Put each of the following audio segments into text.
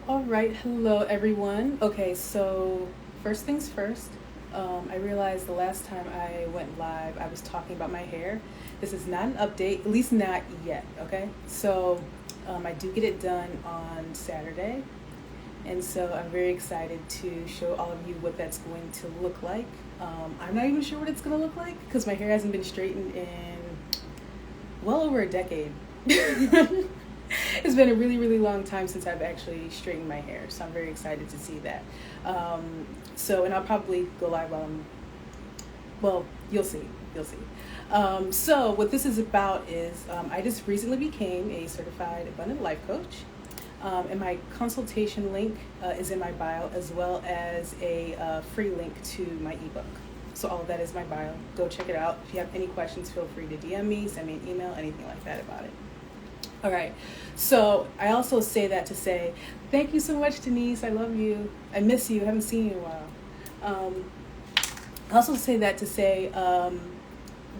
All right, hello everyone. Okay, so first things first, I realized the last time I went live, I was talking about my hair. This is not an update, at least not yet, okay? So I do get it done on Saturday, and so I'm very excited to show all of you what that's going to look like. I'm not even sure what it's going to look like because my hair hasn't been straightened in well over a decade. It's been a really, really long time since I've actually straightened my hair, so I'm very excited to see that. And I'll probably go live on, well, you'll see. You'll see. So, what this is about is I just recently became a certified abundant life coach. And my consultation link is in my bio, as well as a free link to my ebook. So all of that is my bio. Go check it out. If you have any questions, feel free to DM me, send me an email, anything like that about it. All right. So I also say that to say thank you so much, Denise. I love you. I miss you. I haven't seen you in a while. I also say that to say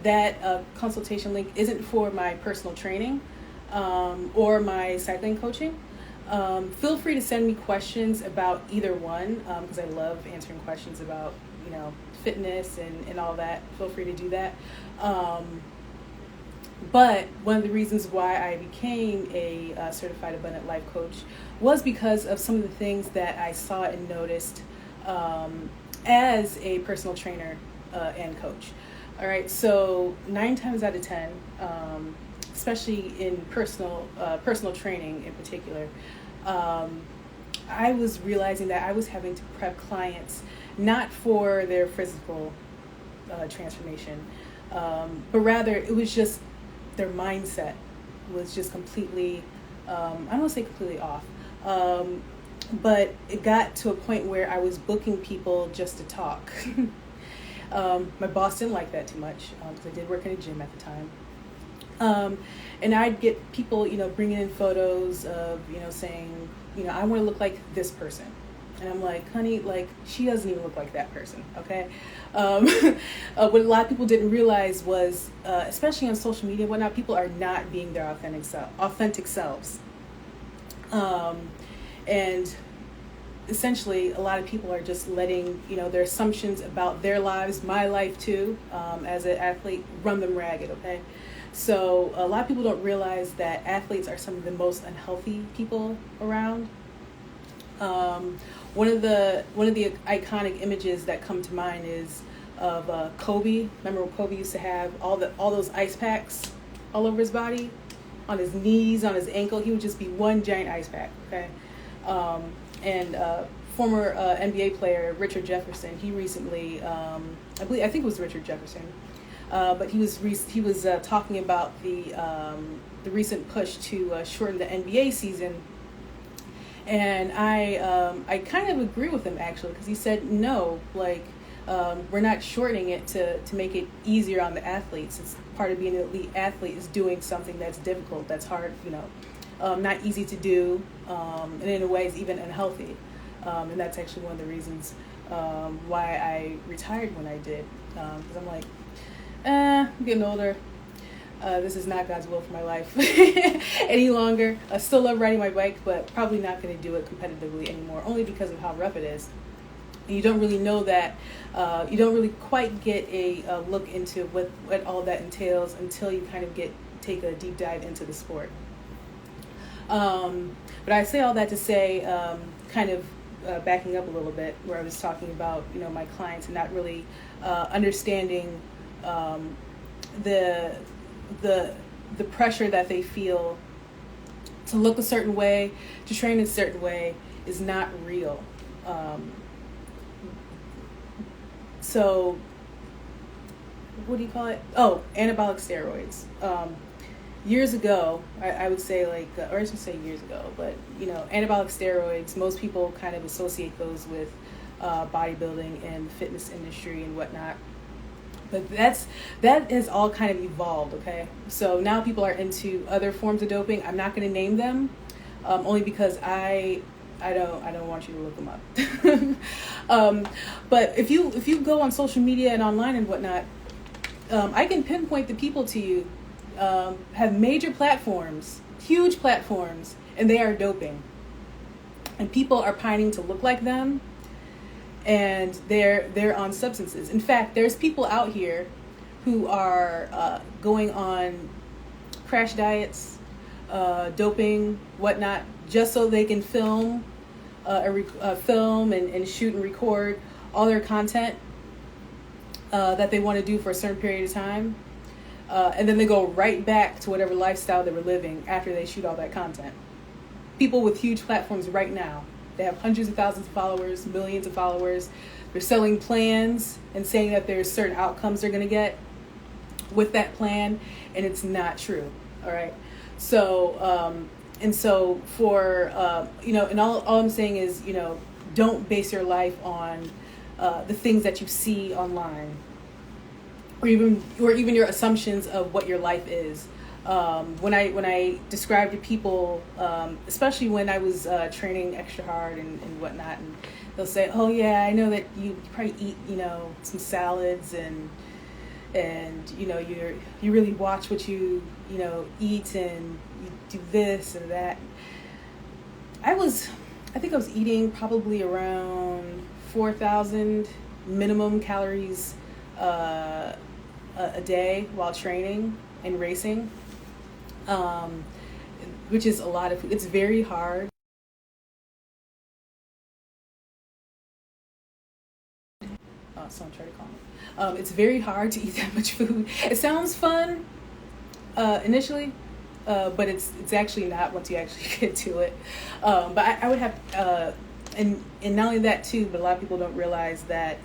that consultation link isn't for my personal training or my cycling coaching. Feel free to send me questions about either one because I love answering questions about fitness and all that. Feel free to do that. But one of the reasons why I became a certified abundant life coach was because of some of the things that I saw and noticed as a personal trainer and coach. All right, so 9 times out of 10, especially in personal training in particular, I was realizing that I was having to prep clients not for their physical transformation, but rather it was just their mindset was just completely, I don't want to say completely off, but it got to a point where I was booking people just to talk. My boss didn't like that too much because I did work in a gym at the time. And I'd get people, bringing in photos of, saying, I want to look like this person. And I'm like, honey, like, she doesn't even look like that person, okay? What a lot of people didn't realize was, especially on social media and whatnot, people are not being their authentic selves. And essentially, a lot of people are just letting, their assumptions about their lives, my life too, as an athlete, run them ragged, okay? So a lot of people don't realize that athletes are some of the most unhealthy people around. One of the iconic images that come to mind is of Kobe. Remember when Kobe used to have all those ice packs all over his body, on his knees, on his ankle. He would just be one giant ice pack. Okay, and former NBA player Richard Jefferson. He recently, I think it was Richard Jefferson, but he was talking about the recent push to shorten the NBA season. And I kind of agree with him actually because he said no, like we're not shortening it to make it easier on the athletes. It's part of being an elite athlete is doing something that's difficult, that's hard, not easy to do, and in a way is even unhealthy. And that's actually one of the reasons why I retired when I did, because I'm like, I'm getting older. This is not God's will for my life any longer. I still love riding my bike, but probably not going to do it competitively anymore, only because of how rough it is. And you don't really know that. You don't really quite get a look into what all that entails until you kind of take a deep dive into the sport. But I say all that to say, kind of backing up a little bit, where I was talking about my clients and not really understanding the pressure that they feel to look a certain way, to train a certain way, is not real. So, what do you call it? Oh, anabolic steroids. Years ago, I would say or I should say years ago, but anabolic steroids, most people kind of associate those with bodybuilding and the fitness industry and whatnot. But that has all kind of evolved, okay? So now people are into other forms of doping. I'm not going to name them, only because I don't want you to look them up. But if you go on social media and online and whatnot, I can pinpoint the people to you, have major platforms, huge platforms, and they are doping. and people are pining to look like them, and they're on substances. In fact, there's people out here who are going on crash diets, doping, whatnot, just so they can film, film and shoot and record all their content that they want to do for a certain period of time, and then they go right back to whatever lifestyle they were living after they shoot all that content. People with huge platforms right now, they have hundreds of thousands of followers, millions of followers. They're selling plans and saying that there's certain outcomes they're going to get with that plan, and it's not true. All right. So, and so for, and all I'm saying is, don't base your life on the things that you see online, or even your assumptions of what your life is. When I describe to people, especially when I was training extra hard and whatnot, and they'll say, "Oh yeah, I know that you probably eat some salads and you really watch what you eat, and you do this and that." I think I was eating probably around 4,000 minimum calories a day while training and racing, which is a lot of food. It's very hard. Someone tried to call me. It's very hard to eat that much food. It sounds fun initially, but it's actually not once you actually get to it. But I would have, and not only that too, but a lot of people don't realize that,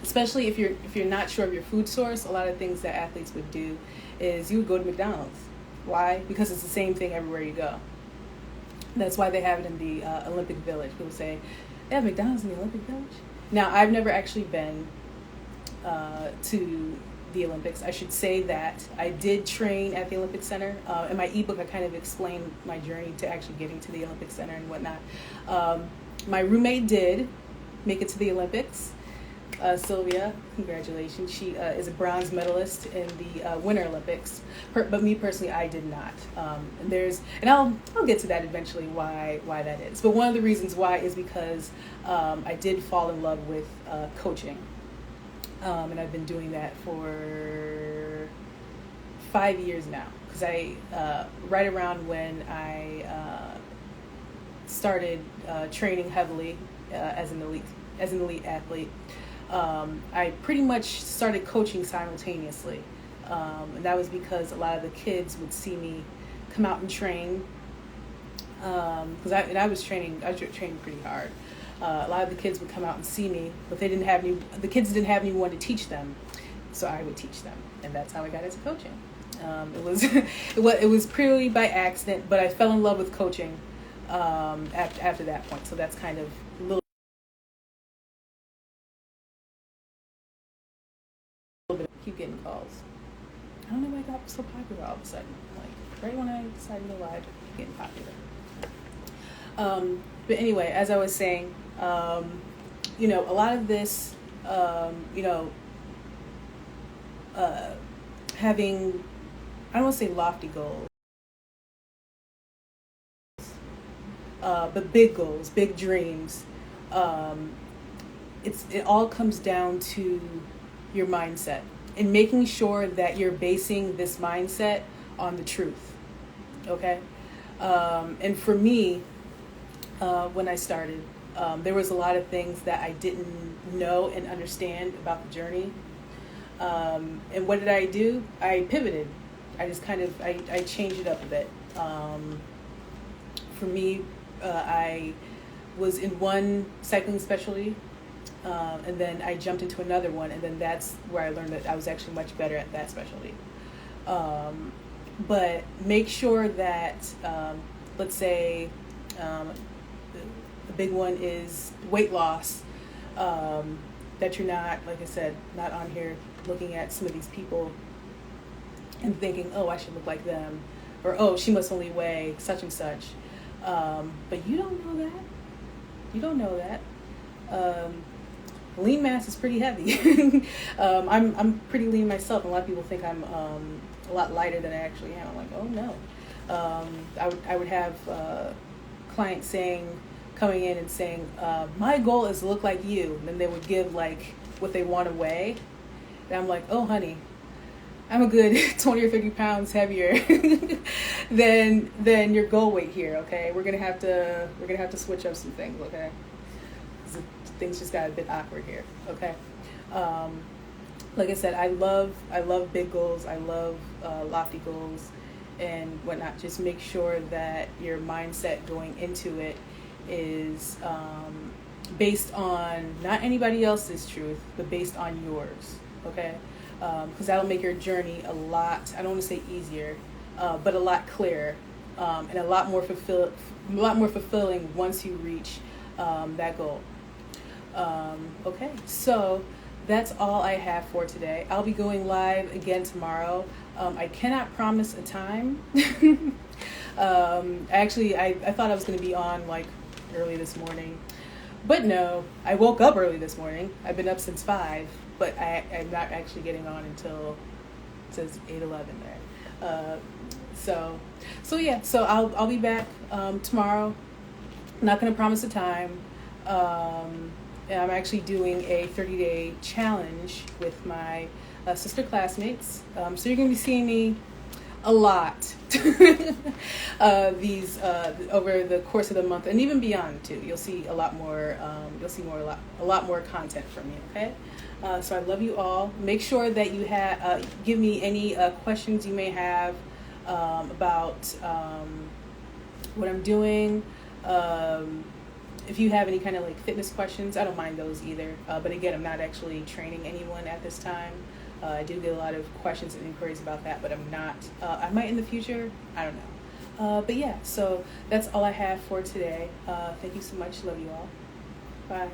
especially if you're not sure of your food source, a lot of things that athletes would do is you would go to McDonald's. Why? Because it's the same thing everywhere you go. That's why they have it in the Olympic Village. People say, they have McDonald's in the Olympic Village? Now, I've never actually been to the Olympics. I should say that I did train at the Olympic Center. In my ebook, I kind of explained my journey to actually getting to the Olympic Center and whatnot. My roommate did make it to the Olympics. Sylvia, congratulations. She is a bronze medalist in the Winter Olympics. But me personally, I did not. And I'll get to that eventually, why that is. But one of the reasons why is because I did fall in love with coaching. And I've been doing that for 5 years now. Because right around when I started training heavily as an elite athlete, I pretty much started coaching simultaneously, and that was because a lot of the kids would see me come out and train, because I was training pretty hard. A lot of the kids would come out and see me, but the kids didn't have anyone to teach them, so I would teach them, and that's how I got into coaching. It was purely by accident, but I fell in love with coaching after that point. So that's kind of a little bit. Keep getting calls. I don't know why I got so popular all of a sudden. Like right when I decided to go live, getting popular. But anyway, as I was saying, a lot of this, having, I don't want to say lofty goals, but big goals, big dreams. It all comes down to your mindset and making sure that you're basing this mindset on the truth. Okay? And for me, when I started, there was a lot of things that I didn't know and understand about the journey. And what did I do? I pivoted. I just I changed it up a bit. For me, I was in one cycling specialty, and then I jumped into another one, and then that's where I learned that I was actually much better at that specialty. But make sure that, let's say, the big one is weight loss, that you're not, like I said, not on here looking at some of these people and thinking, oh, I should look like them, or oh, she must only weigh such and such. But you don't know that. You don't know that. Lean mass is pretty heavy. I'm pretty lean myself, and a lot of people think I'm a lot lighter than I actually am. I'm like, oh no. I would have clients coming in and saying, my goal is to look like you. And then they would give like what they want away. And I'm like, oh, honey, I'm a good 20 or 30 pounds heavier than your goal weight here. Okay, we're gonna have to switch up some things. Okay, things just got a bit awkward here. Okay, like I said, I love big goals. I love lofty goals and whatnot. Just make sure that your mindset going into it is based on not anybody else's truth, but based on yours. Okay. Because that'll make your journey a lot, I don't want to say easier, but a lot clearer, and a lot more fulfilling once you reach that goal. Okay, so that's all I have for today. I'll be going live again tomorrow. I cannot promise a time. Actually, I thought I was going to be on like early this morning, but no, I woke up early this morning. I've been up since 5. But I'm not actually getting on until it says 8:11 there. So yeah. So I'll be back tomorrow. I'm not going to promise a time. And I'm actually doing a 30-day challenge with my sister classmates. So you're going to be seeing me a lot these over the course of the month and even beyond too. You'll see a lot more. A lot more content from me. Okay. So I love you all. Make sure that you give me any questions you may have about what I'm doing. If you have any kind of like fitness questions, I don't mind those either. But again, I'm not actually training anyone at this time. I do get a lot of questions and inquiries about that, but I'm not. I might in the future. I don't know. But yeah, so that's all I have for today. Thank you so much. Love you all. Bye.